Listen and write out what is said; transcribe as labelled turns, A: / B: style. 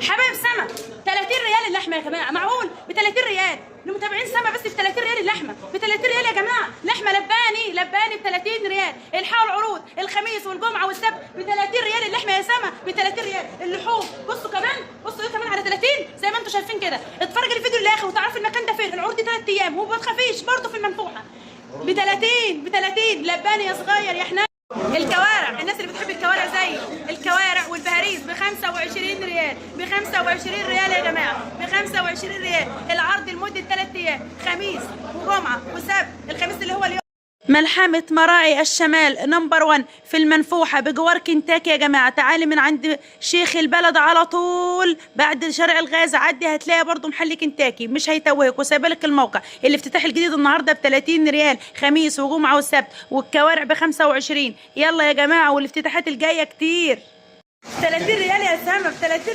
A: حبايب سما 30 ريال اللحمه يا جماعه، معقول ب 30 ريال؟ لمتابعين سما بس ب 30 ريال اللحمه، ب 30 ريال يا جماعه، لحمه لباني ب 30 ريال، الحقوا العروض الخميس والجمعه والسبت ب 30 ريال اللحمه يا سما، ب 30 ريال اللحوم. بصوا كمان، بصوا ايه كمان على 30 زي ما انتم شايفين كده. اتفرج الفيديو للاخر وتعرف المكان ده فين. العروض دي 3 ايام وما تخافيش برضه في المنفوحه ب 30 لباني يا صغير يا حنان. الكوارع، الناس اللي بتحب الكوارع زي الكوارع والبهاريز ب 25 ريال، ب 25 ريال يا جماعه، ب 25 ريال. العرض لمده 3 ايام، خميس وجمعه وسبت. الخميس اللي هو اليوم. ملحمة مراعي الشمال نمبر 1 في المنفوحة بجوار كنتاكي يا جماعة. تعالي من عند شيخ البلد على طول بعد شارع الغاز، عدي هتلاقي برضو محل كنتاكي، مش هيتوهك. وسايبالك الموقع. الافتتاح الجديد النهارده ب 30 ريال خميس وجمعة والسبت، والكوارع ب 25. يلا يا جماعة، والافتتاحات الجاية كتير. 30 ريال يا سما، ب 30